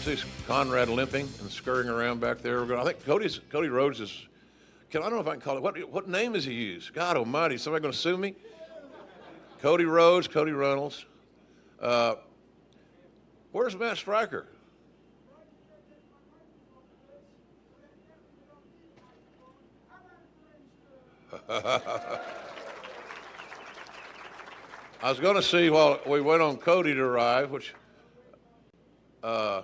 see Conrad limping and scurrying around back there. I think Cody Rhodes is. I don't know if I can call it. What name does he use? God Almighty! Is somebody going to sue me? Cody Rhodes, Cody Reynolds. Where's Matt Striker? I was going to see while we wait on Cody to arrive, which I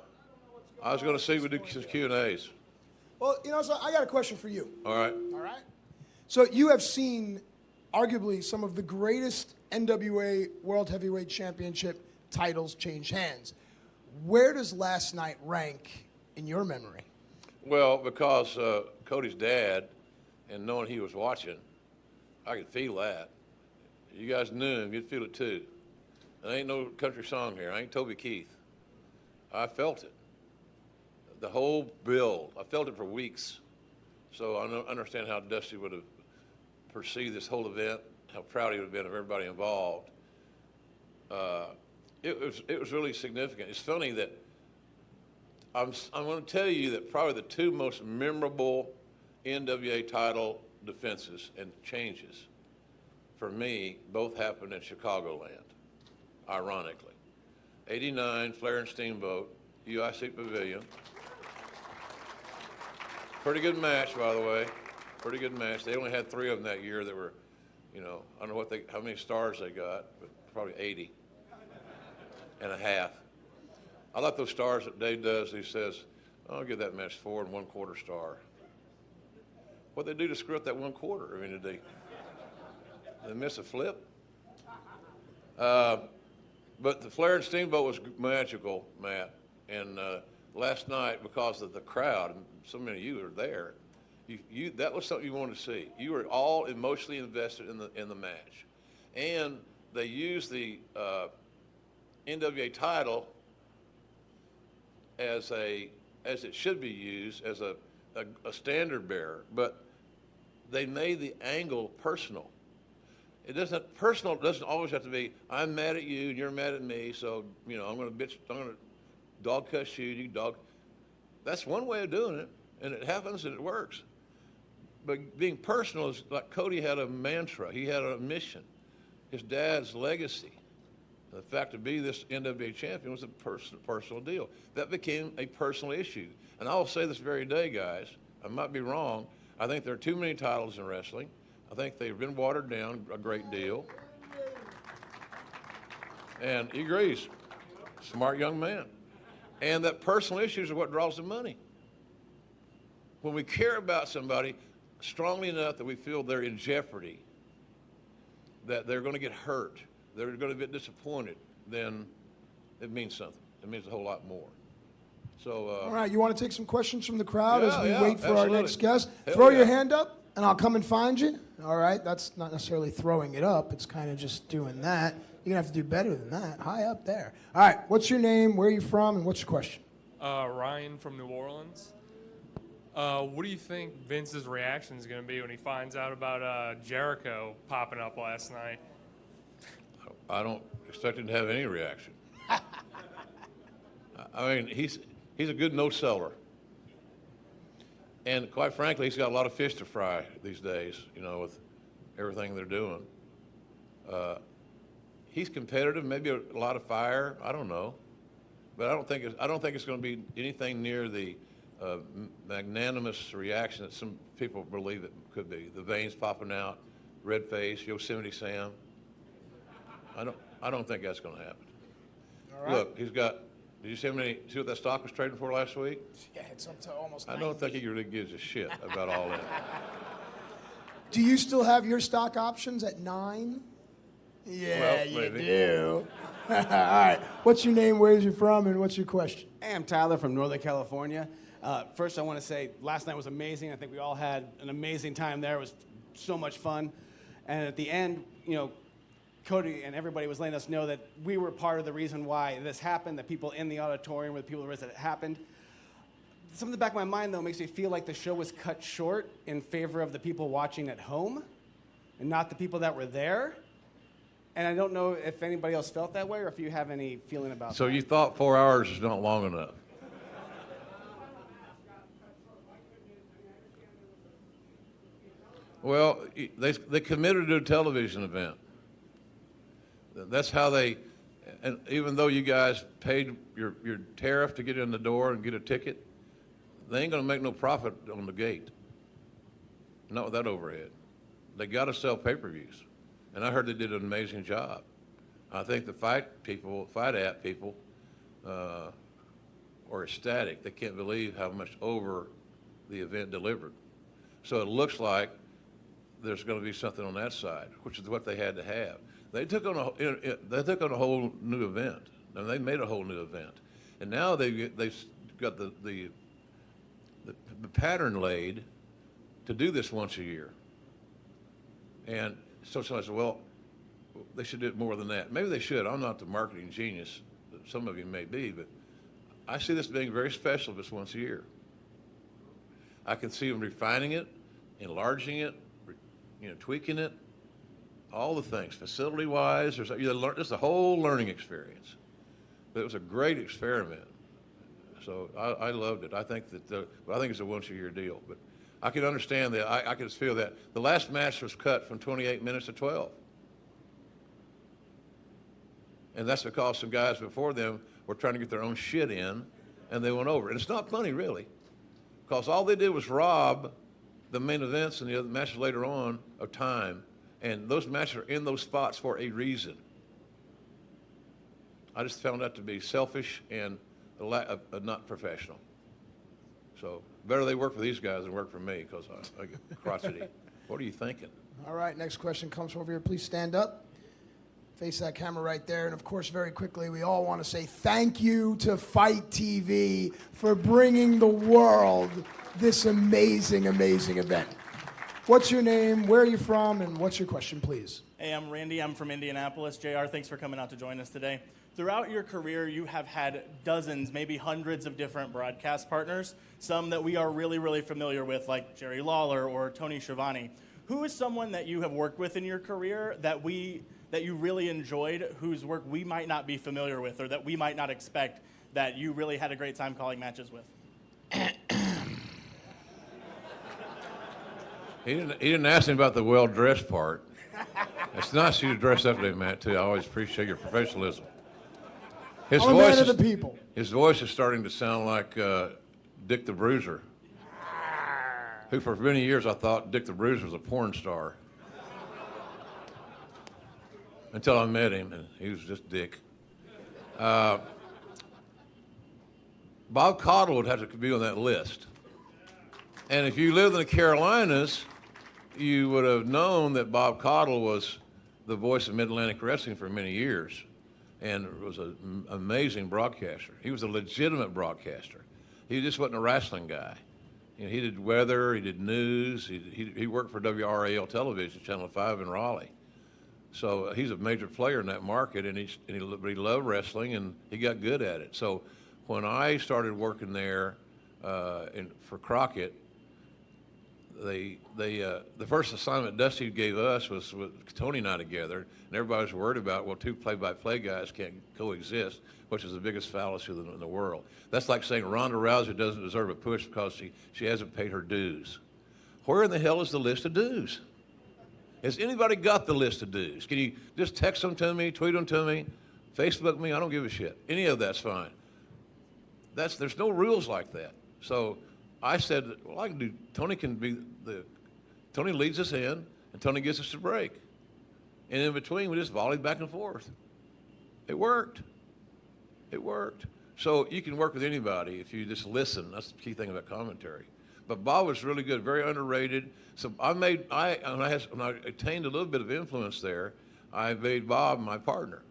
was going to see if we do some Q&As. Well, so I got a question for you. All right. All right. So you have seen arguably some of the greatest NWA World Heavyweight Championship titles change hands. Where does last night rank in your memory? Well, because Cody's dad and knowing he was watching, I could feel that. You guys knew him, you'd feel it too. There ain't no country song here. I ain't Toby Keith. I felt it. The whole build. I felt it for weeks. So I understand how Dusty would have perceived this whole event, how proud he would have been of everybody involved. It was really significant. It's funny that I'm going to tell you that probably the two most memorable NWA title defenses and changes for me both happened in Chicagoland, ironically. 89, Flair and Steamboat, UIC Pavilion. Pretty good match, by the way. Pretty good match. They only had 3 of them that year that were, I don't know how many stars they got, but probably 80 and a half. I like those stars that Dave does. He says, I'll give that match 4 1/4 star. What they do to screw up that 1/4? I mean, did they miss a flip? But the Flair and Steamboat was magical, Matt. And last night, because of the crowd, and so many of you were there, that was something you wanted to see. You were all emotionally invested in the match. And they used the NWA title as it should be used, as a standard bearer, but they made the angle personal. Personal doesn't always have to be, I'm mad at you and you're mad at me, so I'm gonna dog cuss you dog. That's one way of doing it, and it happens and it works. But being personal is like Cody had a mantra, he had a mission. His dad's legacy, the fact to be this NWA champion, was a personal deal. That became a personal issue. And I'll say this very day, guys, I might be wrong, I think there are too many titles in wrestling. I think they've been watered down a great deal. And he agrees. Smart young man. And that personal issues are what draws the money. When we care about somebody strongly enough that we feel they're in jeopardy, that they're going to get hurt, they're going to get disappointed, then it means something. It means a whole lot more. So, all right, you want to take some questions from the crowd as we wait for absolutely. our next guest? Hell Throw yeah. your hand up, and I'll come and find you. All right, that's not necessarily throwing it up. It's kind of just doing that. You're going to have to do better than that. High up there. All right, what's your name, where are you from, and what's your question? Ryan from New Orleans. What do you think Vince's reaction is going to be when he finds out about Jericho popping up last night? I don't expect him to have any reaction. I mean, he's a good no-seller. And quite frankly, he's got a lot of fish to fry these days, with everything they're doing. He's competitive, maybe a lot of fire, I don't know. But I don't think it's going to be anything near the magnanimous reaction that some people believe it could be. The veins popping out, red face, Yosemite Sam. I don't think that's going to happen. All right. Look, he's got. Did you see what that stock was trading for last week? Yeah, it's up to almost 90. I don't think he really gives a shit about all that. Do you still have your stock options at 9? Yeah, Well, you maybe. do. All right. What's your name, where are you from, and what's your question? Hey, I'm Tyler from Northern California. First, I want to say last night was amazing. I think we all had an amazing time there. It was so much fun. And at the end, Cody and everybody was letting us know that we were part of the reason why this happened, the people in the auditorium were the people that it happened. Something in the back of my mind, though, makes me feel like the show was cut short in favor of the people watching at home and not the people that were there. And I don't know if anybody else felt that way or if you have any feeling about that. So you thought 4 hours is not long enough? Well, they committed to a television event. That's how they, and even though you guys paid your tariff to get in the door and get a ticket, they ain't gonna make no profit on the gate. Not with that overhead. They gotta sell pay-per-views. And I heard they did an amazing job. I think the fight app people are ecstatic. They can't believe how much over the event delivered. So it looks like there's going to be something on that side, which is what they had to have. They took on a whole new event, and they made a whole new event, and now they've got the pattern laid to do this once a year. And so I said, well, they should do it more than that. Maybe they should. I'm not the marketing genius. Some of you may be, but I see this being very special if it's once a year. I can see them refining it, enlarging it, tweaking it, all the things, facility-wise. There's a whole learning experience. But it was a great experiment. So I loved it. I think it's a once-a-year deal. But I can understand that. I can feel that. The last match was cut from 28 minutes to 12. And that's because some guys before them were trying to get their own shit in, and they went over. And it's not funny, really, because all they did was rob the main events and the other matches later on of time. And those matches are in those spots for a reason. I just found that to be selfish and not professional. So better they work for these guys than work for me, because I get crotchety. What are you thinking? All right, next question comes from over here. Please stand up. Face that camera right there. And, of course, very quickly, we all want to say thank you to Fight TV for bringing the world this amazing, amazing event. What's your name, where are you from, and what's your question, please? Hey, I'm Randy. I'm from Indianapolis. JR, thanks for coming out to join us today. Throughout your career, you have had dozens, maybe hundreds of different broadcast partners, some that we are really, really familiar with, like Jerry Lawler or Tony Schiavone. Who is someone that you have worked with in your career that you really enjoyed, whose work we might not be familiar with or that we might not expect, that you really had a great time calling matches with? He didn't ask me about the well-dressed part. It's nice of you to dress up today, Matt, too. I always appreciate your professionalism. I'm a man of the people. His voice is starting to sound like Dick the Bruiser, who for many years I thought Dick the Bruiser was a porn star. Until I met him, and he was just Dick. Bob Caudle would have to be on that list. And if you lived in the Carolinas, you would have known that Bob Caudle was the voice of Mid-Atlantic Wrestling for many years and was an amazing broadcaster. He was a legitimate broadcaster. He just wasn't a wrestling guy. He did weather, he did news, he worked for WRAL Television, Channel 5 in Raleigh. So he's a major player in that market, and he loved wrestling, and he got good at it. So when I started working there for Crockett, the first assignment Dusty gave us was with Tony and I together, and everybody was worried about, well, two play-by-play guys can't coexist, which is the biggest fallacy in the world. That's like saying Ronda Rousey doesn't deserve a push because she hasn't paid her dues. Where in the hell is the list of dues? Has anybody got the list of dues? Can you just text them to me, tweet them to me, Facebook me? I don't give a shit. Any of that's fine. There's no rules like that. So I said, well, I can do. Tony leads us in, and Tony gets us a break, and in between we just volleyed back and forth. It worked. It worked. So you can work with anybody if you just listen. That's the key thing about commentary. But Bob was really good, very underrated. So when I attained a little bit of influence there, I made Bob my partner.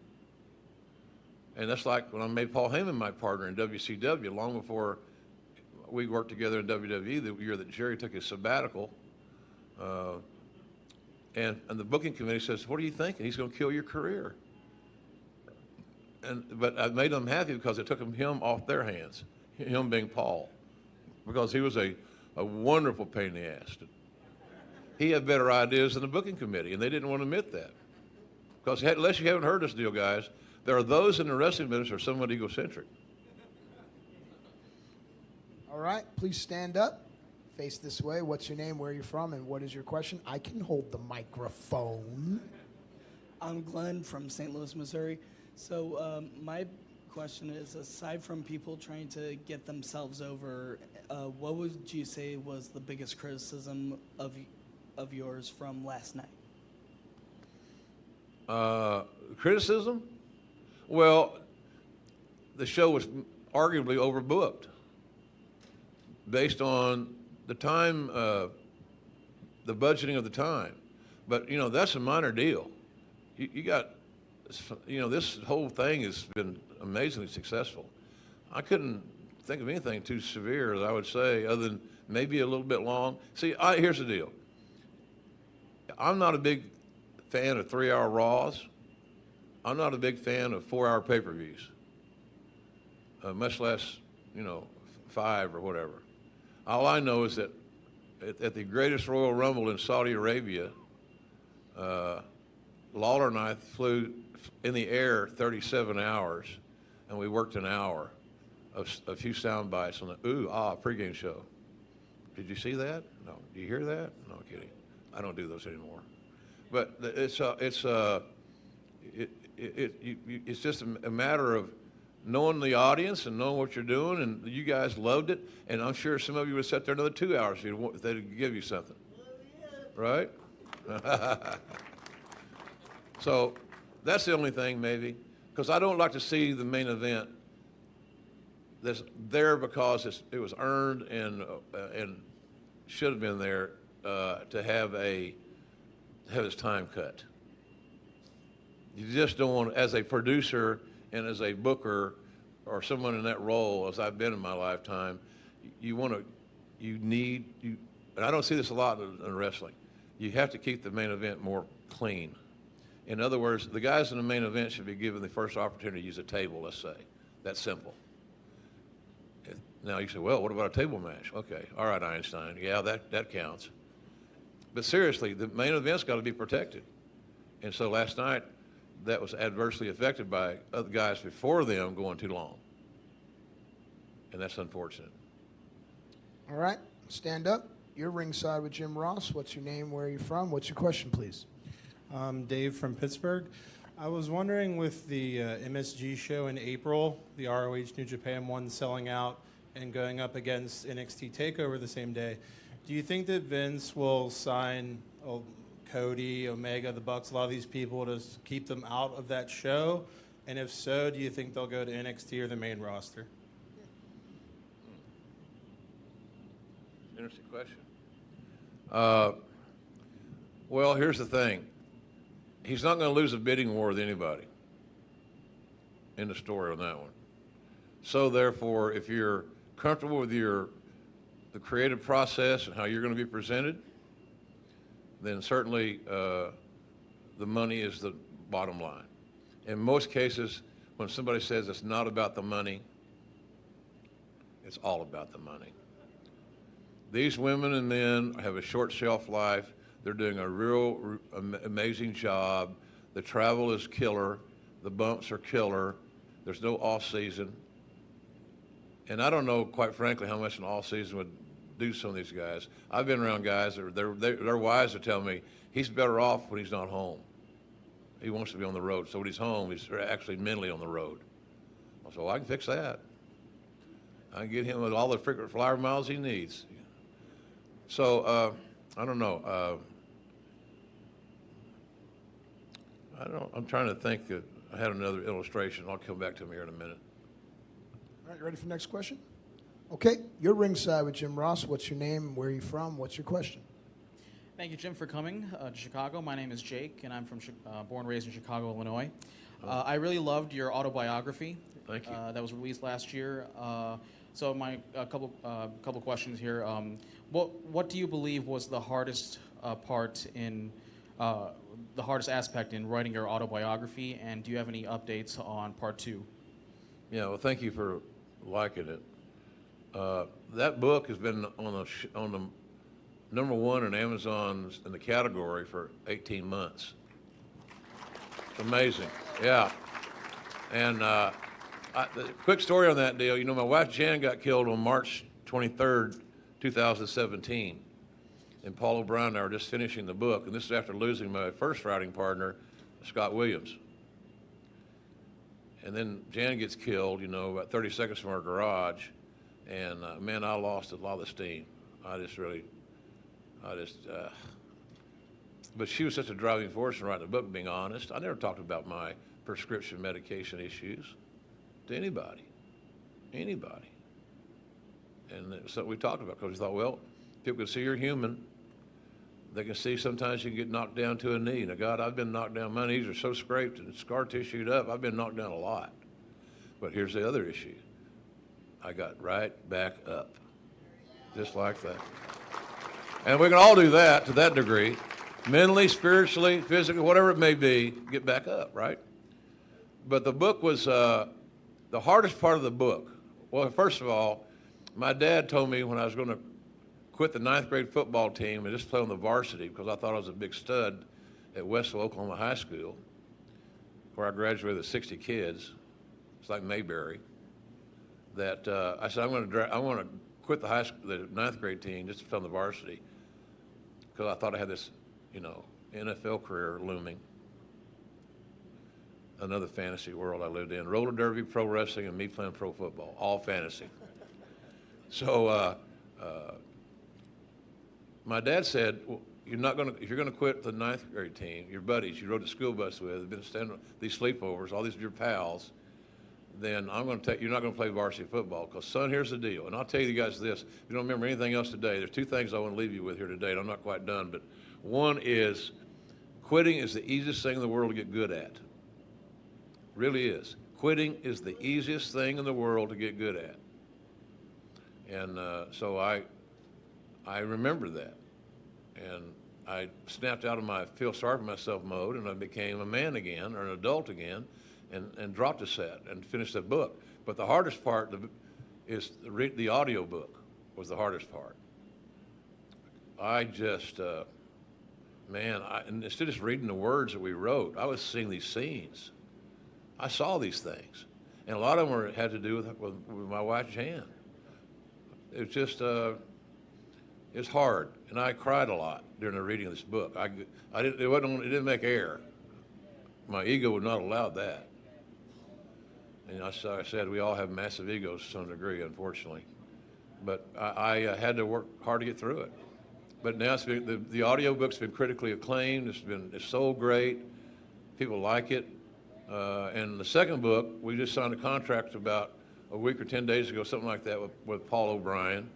And that's like when I made Paul Heyman my partner in WCW, long before we worked together in WWE, the year that Jerry took his sabbatical. And the booking committee says, what are you thinking? He's going to kill your career. But I made them happy because it took him off their hands, him being Paul, because he was a wonderful pain in the ass. He had better ideas than the booking committee, and they didn't want to admit that. Because unless you haven't heard this deal, guys, there are those in the wrestling business who are somewhat egocentric. All right, please stand up. face this way. What's your name? Where are you from? And what is your question? I can hold the microphone. I'm Glenn from St. Louis, Missouri. So my question is, aside from people trying to get themselves over, what would you say was the biggest criticism of yours from last night? Criticism? Well, the show was arguably overbooked based on the time, the budgeting of the time. But, that's a minor deal. You got, this whole thing has been amazingly successful. I couldn't think of anything too severe that I would say other than maybe a little bit long. See, here's the deal. I'm not a big fan of 3-hour Raws. I'm not a big fan of 4-hour pay-per-views, much less, 5 or whatever. All I know is that at the greatest Royal Rumble in Saudi Arabia, Lawler and I flew in the air 37 hours, and we worked an hour of a few sound bites on the pregame show. Did you see that? No. Do you hear that? No kidding. I don't do those anymore. But it's just a matter of knowing the audience and knowing what you're doing, and you guys loved it. And I'm sure some of you would sat there another 2 hours if they'd give you something, right? So that's the only thing, maybe, because I don't like to see the main event that's there because it was earned and should have been there to have its time cut. You just don't want, as a producer and as a booker or someone in that role, as I've been in my lifetime, and I don't see this a lot in wrestling, you have to keep the main event more clean. In other words, the guys in the main event should be given the first opportunity to use a table, let's say. That's simple. Now you say, well, what about a table match? Okay, all right, Einstein, yeah, that counts. But seriously, the main event's got to be protected. And so last night, that was adversely affected by other guys before them going too long. And that's unfortunate. All right, stand up. You're ringside with Jim Ross. What's your name? Where are you from? What's your question, please? Dave from Pittsburgh. I was wondering, with the MSG show in April, the ROH New Japan one selling out and going up against NXT TakeOver the same day, do you think that Vince will sign Cody, Omega, the Bucks, a lot of these people to keep them out of that show? And if so, do you think they'll go to NXT or the main roster? Interesting question. Well, here's the thing. He's not going to lose a bidding war with anybody. End of story on that one. So therefore, if you're comfortable with the creative process and how you're going to be presented, then certainly the money is the bottom line. In most cases, when somebody says it's not about the money, it's all about the money. These women and men have a short shelf life. They're doing a real amazing job. The travel is killer. The bumps are killer. There's no off season. And I don't know, quite frankly, how much an off season would do some of these guys. I've been around guys that their wives are telling me he's better off when he's not home. He wants to be on the road. So when he's home, he's actually mentally on the road. I said, well, I can fix that. I can get him with all the frequent flyer miles he needs. So I don't know. I'm trying to think that I had another illustration. I'll come back to him here in a minute. All right, you ready for the next question? Okay, you're ringside with Jim Ross. What's your name? Where are you from? What's your question? Thank you, Jim, for coming to Chicago. My name is Jake, and I'm from born and raised in Chicago, Illinois. I really loved your autobiography. Thank you. That was released last year. So my couple questions here. What do you believe was the hardest part in the hardest aspect in writing your autobiography, and do you have any updates on part 2? Yeah, well, thank you for liking it. That book has been on the number 1 in Amazon in the category for 18 months. It's amazing, yeah. And the quick story on that deal, my wife Jan got killed on March 23rd, 2017. And Paul O'Brien and I were just finishing the book, and this is after losing my first writing partner, Scott Williams. And then Jan gets killed, about 30 seconds from our garage, and man, I lost a lot of steam. But she was such a driving force in writing the book, being honest. I never talked about my prescription medication issues to anybody. And it was something we talked about, because we thought, well, people can see you're human. They can see sometimes you can get knocked down to a knee. Now, God, I've been knocked down. My knees are so scraped and scar tissued up. I've been knocked down a lot. But here's the other issue. I got right back up, just like that. And we can all do that to that degree. Mentally, spiritually, physically, whatever it may be, get back up, right? But the book was the hardest part of the book. Well, first of all, my dad told me when I was going to quit the 9th grade football team and just play on the varsity, because I thought I was a big stud at Westville, Oklahoma High School, where I graduated with 60 kids. It's like Mayberry. That I said, I want to quit the 9th grade team just to play on the varsity, because I thought I had this, NFL career looming. Another fantasy world I lived in. Roller derby, pro wrestling, and me playing pro football. All fantasy. So my dad said, well, if you're going to quit the 9th grade team, your buddies you rode the school bus with, have been standing these sleepovers, all these are your pals, then you're not going to play varsity football, because, son, here's the deal. And I'll tell you guys this, if you don't remember anything else today, there's 2 things I want to leave you with here today, and I'm not quite done, but one is quitting is the easiest thing in the world to get good at. Really is. Quitting is the easiest thing in the world to get good at. And so I remember that. And I snapped out of my feel sorry for myself mode, and I became a man again, or an adult again, and dropped a set and finished the book. But the hardest part is the audio book was the hardest part. I just, and instead of just reading the words that we wrote, I was seeing these scenes. I saw these things. And a lot of them had to do with my wife, Jan. It's just, it's hard. And I cried a lot during the reading of this book. It didn't make air. My ego would not allow that. And I said, we all have massive egos to some degree, unfortunately. But I had to work hard to get through it. But now the audio book's been critically acclaimed. It's sold great. People like it. And the second book, we just signed a contract about a week or 10 days ago, something like that, with Paul O'Brien,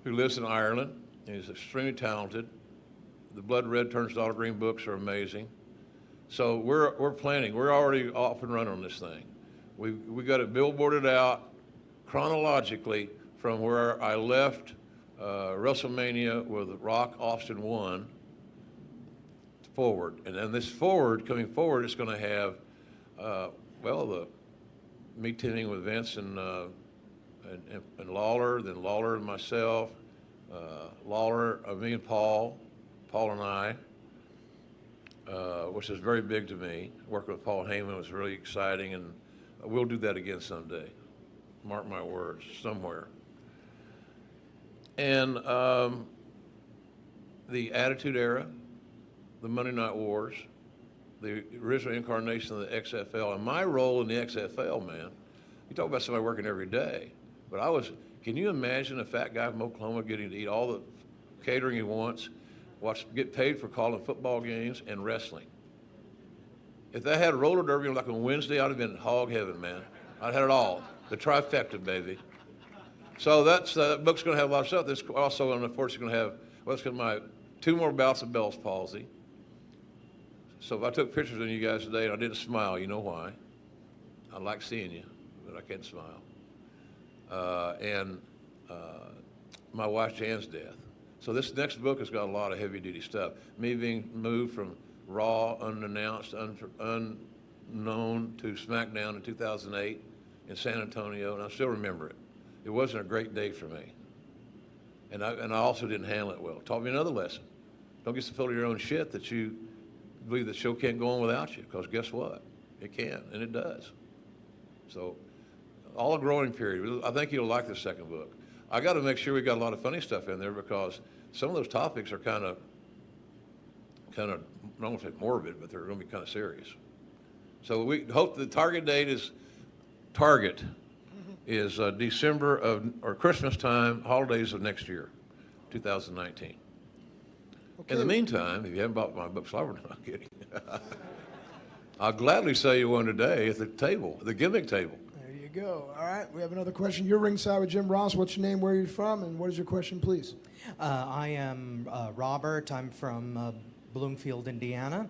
who lives in Ireland. And he's extremely talented. The Blood Red Turns Daughter Green books are amazing. So we're planning. We're already off and running on this thing. We got it billboarded out chronologically from where I left WrestleMania with Rock Austin 1 forward. And then this coming forward, is going to have, me teaming with Vince and Lawler, then Lawler and myself, me and Paul and I, which is very big to me. Working with Paul Heyman was really exciting, and we'll do that again someday. Mark my words, somewhere. And the Attitude Era, the Monday Night Wars, the original incarnation of the XFL, and my role in the XFL, man. You talk about somebody working every day, but can you imagine a fat guy from Oklahoma getting to eat all the catering he wants, get paid for calling football games and wrestling? If they had roller derby like on Wednesday, I'd have been in hog heaven, man. I'd had it all. The trifecta, baby. So that book's going to have a lot of stuff. This also, unfortunately, going to have, my 2 more bouts of Bell's palsy. So if I took pictures of you guys today and I didn't smile, you know why. I like seeing you, but I can't smile. And my wife Jan's death. So this next book has got a lot of heavy-duty stuff. Me being moved from Raw, unannounced, unknown, to SmackDown in 2008 in San Antonio, and I still remember it. It wasn't a great day for me. And I also didn't handle it well. It taught me another lesson. Don't get so full of your own shit that you believe the show can't go on without you, because guess what? It can, and it does. So all a growing period. I think you'll like the second book. I got to make sure we got a lot of funny stuff in there because some of those topics are kind of, I don't want to say morbid, but they're going to be kind of serious. So we hope the target is December or Christmas time, holidays of next year, 2019. Okay. In the meantime, if you haven't bought my books, I'm not kidding. I'll gladly sell you one today at the table, the gimmick table. There you go. All right, we have another question. You're ringside with Jim Ross. What's your name? Where are you from? And what is your question, please? I am Robert. I'm from Bloomfield, Indiana.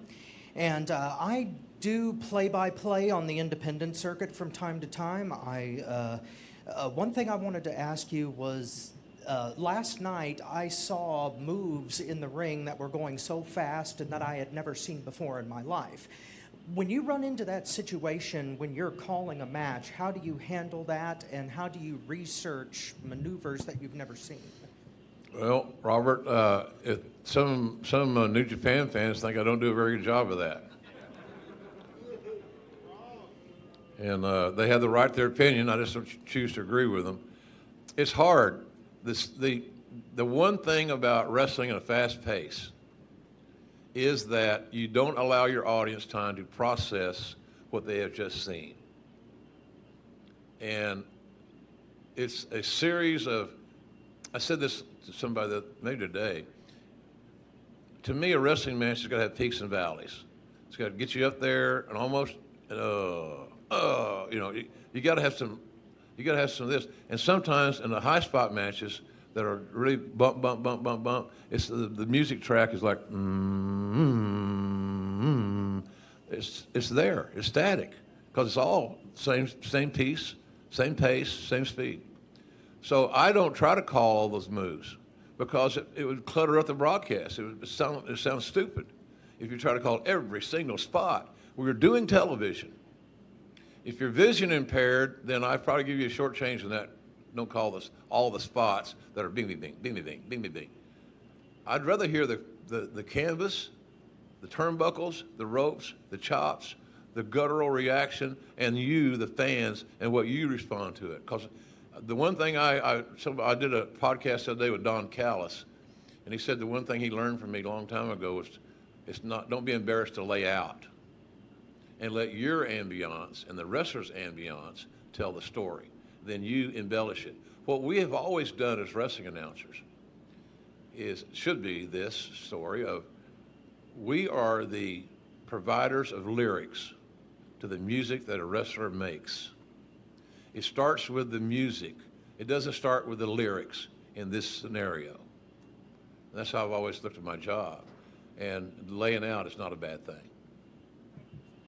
And I do play-by-play on the independent circuit from time to time. One thing I wanted to ask you was, last night I saw moves in the ring that were going so fast and that I had never seen before in my life. When you run into that situation when you're calling a match, how do you handle that, and how do you research maneuvers that you've never seen? Well, Robert, some New Japan fans think I don't do a very good job of that. And they have the right to their opinion. I just don't choose to agree with them. It's hard. The one thing about wrestling at a fast pace is that you don't allow your audience time to process what they have just seen. And it's a series of, I said this to somebody that maybe today, to me a wrestling match has got to have peaks and valleys. It's got to get you up there and almost, you got to have some of this. And sometimes in the high spot matches that are really bump, bump, bump, bump, bump, it's the music track is like, it's there, it's static, because it's all same piece, same pace, same speed. So I don't try to call all those moves because it would clutter up the broadcast. It sounds stupid if you try to call every single spot. We're doing television. If you're vision impaired, then I'd probably give you a short change in that. Don't call this all the spots that are bing, bing, bing, bing, bing, bing, bing, bing, bing. I'd rather hear the canvas, the turnbuckles, the ropes, the chops, the guttural reaction, and you, the fans, and what you respond to it. Because the one thing I did a podcast the other day with Don Callis, and he said the one thing he learned from me a long time ago was don't be embarrassed to lay out, and let your ambiance and the wrestler's ambiance tell the story. Then you embellish it. What we have always done as wrestling announcers should be this story of we are the providers of lyrics to the music that a wrestler makes. It starts with the music. It doesn't start with the lyrics in this scenario. And that's how I've always looked at my job. And laying out is not a bad thing.